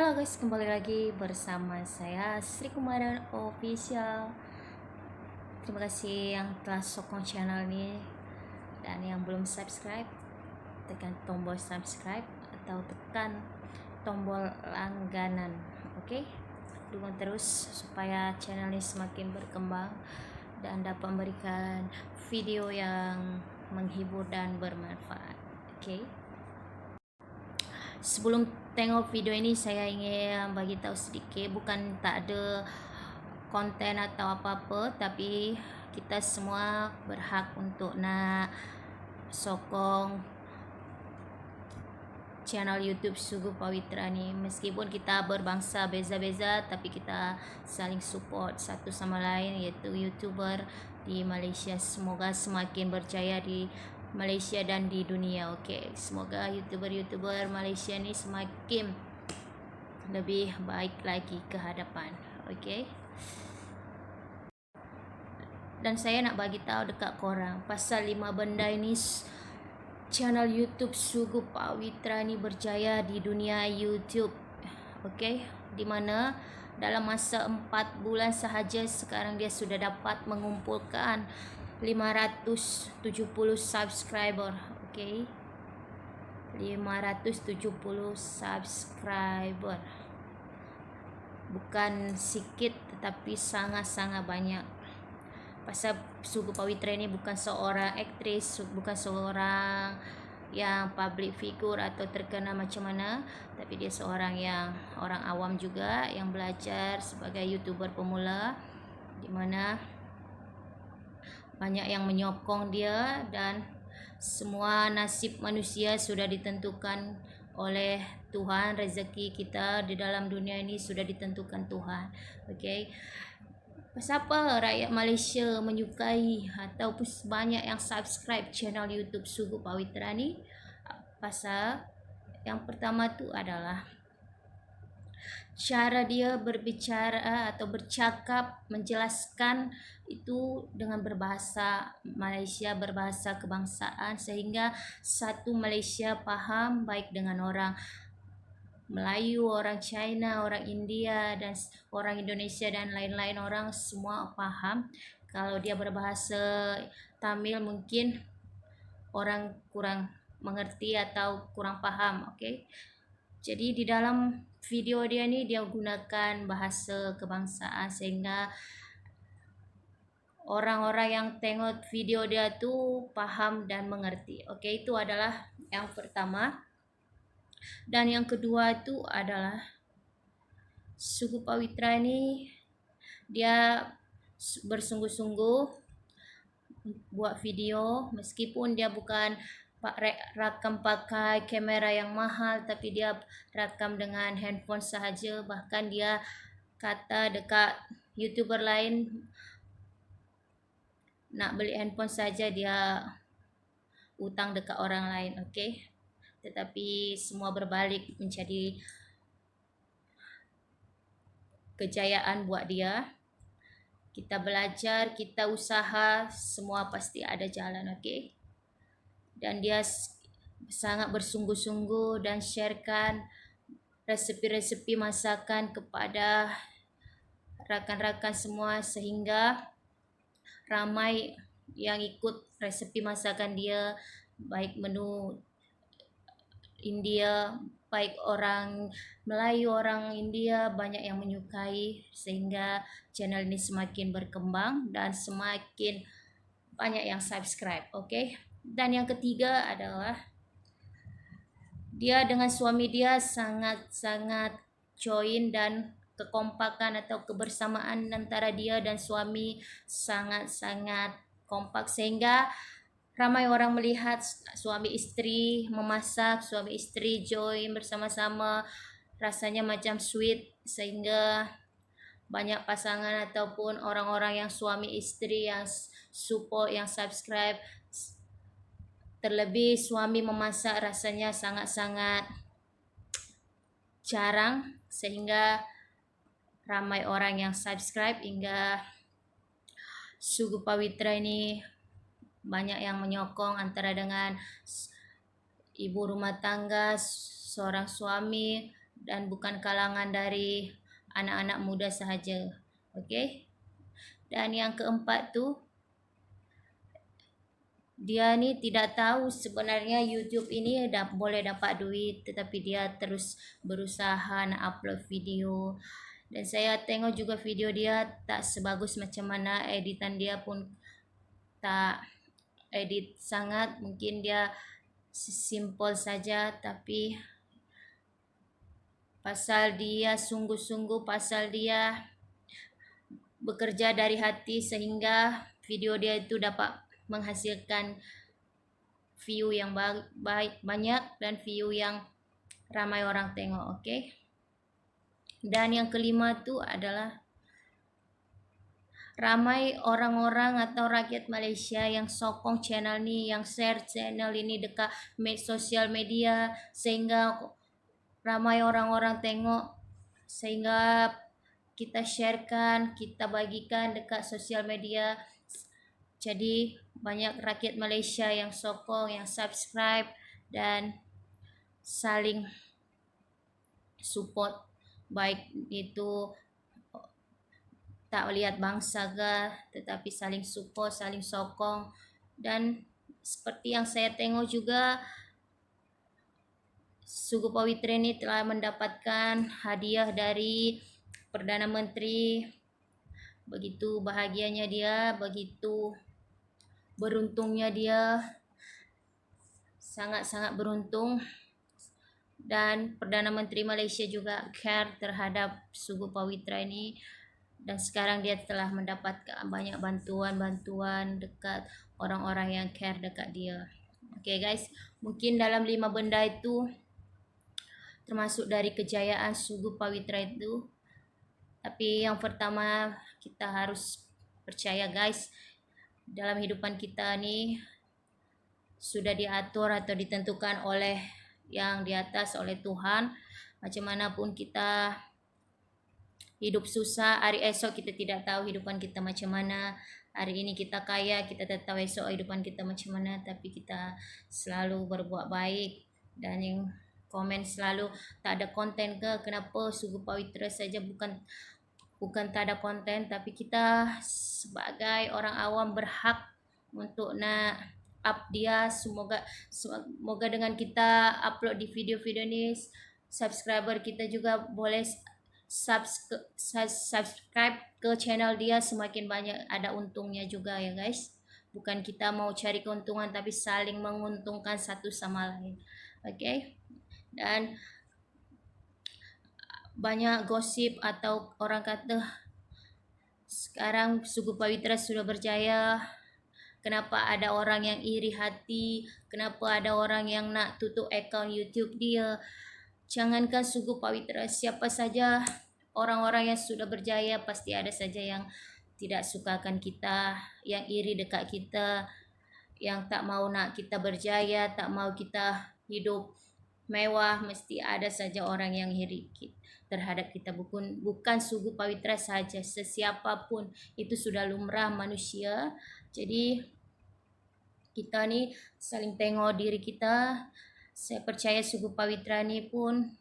Halo guys, kembali lagi bersama saya Sri Kumaran Official. Terima kasih yang telah sokong channel ini, dan yang belum subscribe, tekan tombol subscribe atau tekan tombol langganan. Oke, dukung terus supaya channel ini semakin berkembang dan dapat memberikan video yang menghibur dan bermanfaat. Oke. Sebelum tengok video ini, saya ingin bagi tahu sedikit, bukan tak ada konten atau apa-apa, tapi kita semua berhak untuk nak sokong channel YouTube Sugu Pawitra ni. Meskipun kita berbangsa beza-beza, tapi kita saling support satu sama lain, iaitu YouTuber di Malaysia. Semoga semakin berjaya di Malaysia dan di dunia. Okey, semoga YouTuber Malaysia ni semakin lebih baik lagi ke hadapan. Okey. Dan saya nak bagi tahu dekat korang pasal 5 benda ini. Channel YouTube Sugu Pawitra ni berjaya di dunia YouTube. Okey, di mana dalam masa 4 bulan sahaja sekarang dia sudah dapat mengumpulkan 570 subscriber. Okey, 570 subscriber. Bukan sikit tetapi sangat-sangat banyak. Pasal Sugu Pawitra ini bukan seorang aktris, bukan seorang yang public figure atau terkenal macam mana, tapi dia seorang yang orang awam juga yang belajar sebagai YouTuber pemula, di mana banyak yang menyokong dia, dan semua nasib manusia sudah ditentukan oleh Tuhan. Rezeki kita di dalam dunia ini sudah ditentukan Tuhan. Okey. Siapa rakyat Malaysia menyukai ataupun banyak yang subscribe channel YouTube Sugu Pawitra ni? Pasal yang pertama tu adalah cara dia berbicara atau bercakap, menjelaskan itu dengan berbahasa Malaysia, berbahasa kebangsaan, sehingga satu Malaysia faham, baik dengan orang Melayu, orang China, orang India, dan orang Indonesia dan lain-lain orang, semua faham. Kalau dia berbahasa Tamil mungkin orang kurang mengerti atau kurang faham. Okey. Jadi di dalam video dia ni dia gunakan bahasa kebangsaan sehingga orang-orang yang tengok video dia tu faham dan mengerti. Okey, itu adalah yang pertama. Dan yang kedua itu adalah Sugu Pawitra ni dia bersungguh-sungguh buat video, meskipun dia bukan rakam pakai kamera yang mahal, tapi dia rakam dengan handphone sahaja. Bahkan dia kata dekat YouTuber lain nak beli handphone saja dia utang dekat orang lain. Okey, tetapi semua berbalik menjadi kejayaan buat dia. Kita belajar, kita usaha, semua pasti ada jalan. Okey. Dan dia sangat bersungguh-sungguh dan sharekan resepi-resepi masakan kepada rakan-rakan semua, sehingga ramai yang ikut resepi masakan dia, baik menu India, baik orang Melayu, orang India, banyak yang menyukai, sehingga channel ini semakin berkembang dan semakin banyak yang subscribe. Okey. Dan yang ketiga adalah dia dengan suami dia sangat-sangat join, dan kekompakan atau kebersamaan antara dia dan suami sangat-sangat kompak, sehingga ramai orang melihat suami isteri memasak, suami isteri join bersama-sama, rasanya macam sweet, sehingga banyak pasangan ataupun orang-orang yang suami isteri yang support, yang subscribe. Terlebih suami memasak rasanya sangat-sangat jarang, sehingga ramai orang yang subscribe, hingga Sugu Pawitra ini banyak yang menyokong antara dengan ibu rumah tangga, seorang suami dan bukan kalangan dari anak-anak muda sahaja. Okey. Dan yang keempat tu, dia ni tidak tahu sebenarnya YouTube ini boleh dapat duit, tetapi dia terus berusaha nak upload video. Dan saya tengok juga video dia tak sebagus macam mana, editan dia pun tak edit sangat, mungkin dia simple saja, tapi pasal dia sungguh-sungguh, pasal dia bekerja dari hati, sehingga video dia itu dapat menghasilkan view yang baik banyak dan view yang ramai orang tengok. Okey. Dan yang kelima tu adalah ramai orang-orang atau rakyat Malaysia yang sokong channel ni, yang share channel ini dekat sosial media, sehingga ramai orang-orang tengok, sehingga kita sharekan, kita bagikan dekat sosial media. Jadi banyak rakyat Malaysia yang sokong, yang subscribe dan saling support, baik itu tak lihat bangsa ke, tetapi saling support, saling sokong. Dan seperti yang saya tengok juga, Sugu Pawitra ini telah mendapatkan hadiah dari Perdana Menteri. Begitu bahagianya dia, begitu beruntungnya dia, sangat-sangat beruntung. Dan Perdana Menteri Malaysia juga care terhadap Sugu Pawitra ini, dan sekarang dia telah mendapatkan banyak bantuan-bantuan dekat orang-orang yang care dekat dia. Okay guys, mungkin dalam 5 benda itu termasuk dari kejayaan Sugu Pawitra itu. Tapi yang pertama, kita harus percaya guys, dalam hidupan kita ni sudah diatur atau ditentukan oleh yang di atas, oleh Tuhan. Macam mana pun kita hidup susah, hari esok kita tidak tahu hidupan kita macam mana. Hari ini kita kaya, kita tak tahu esok hidupan kita macam mana. Tapi kita selalu berbuat baik. Dan yang komen selalu tak ada konten ke, kenapa Sugu Pawitra saja, bukan tak ada konten, tapi kita sebagai orang awam berhak untuk nak up dia. Semoga dengan kita upload di video-video ni, subscriber kita juga boleh subscribe ke channel dia, semakin banyak ada untungnya juga ya guys. Bukan kita mau cari keuntungan, tapi saling menguntungkan satu sama lain. Okay. Dan banyak gosip atau orang kata sekarang Sugu Pawitra sudah berjaya. Kenapa ada orang yang iri hati? Kenapa ada orang yang nak tutup akaun YouTube dia? Jangankan Sugu Pawitra, siapa saja orang-orang yang sudah berjaya, pasti ada saja yang tidak sukakan kita, yang iri dekat kita, yang tak mau nak kita berjaya, tak mau kita hidup mewah. Mesti ada saja orang yang iri terhadap kita. Bukan Sugu Pawitra saja, sesiapapun, itu sudah lumrah manusia. Jadi kita ni saling tengok diri kita. Saya percaya Sugu Pawitra ni pun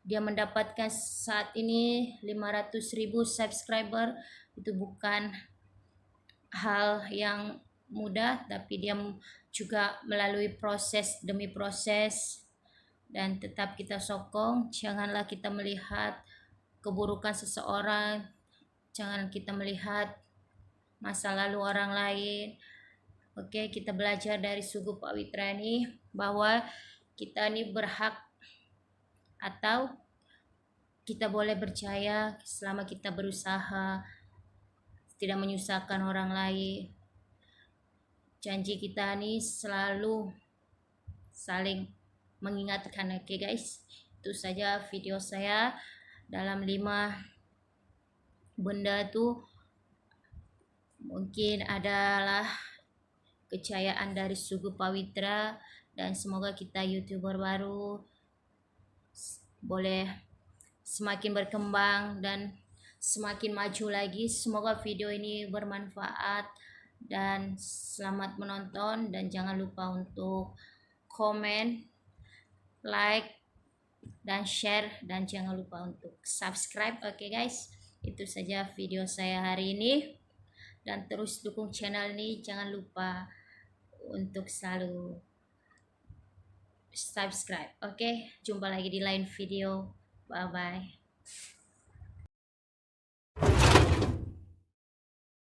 dia mendapatkan saat ini 500,000 subscriber. Itu bukan hal yang mudah, tapi dia juga melalui proses demi proses. Dan tetap kita sokong, janganlah kita melihat keburukan seseorang, jangan kita melihat masa lalu orang lain. Okey, kita belajar dari Sugu Pawitra ni bahawa kita ni berhak atau kita boleh berjaya selama kita berusaha, tidak menyusahkan orang lain. Janji kita ni selalu saling mengingatkan. Okay guys, itu saja video saya. Dalam 5 benda tu mungkin adalah kejayaan dari Sugu Pawitra, dan semoga kita YouTuber baru boleh semakin berkembang dan semakin maju lagi. Semoga video ini bermanfaat dan selamat menonton, dan jangan lupa untuk komen, like, dan share, dan jangan lupa untuk subscribe. Oke guys, itu saja video saya hari ini, dan terus dukung channel ini. Jangan lupa untuk selalu subscribe. Oke, jumpa lagi di lain video. Bye bye.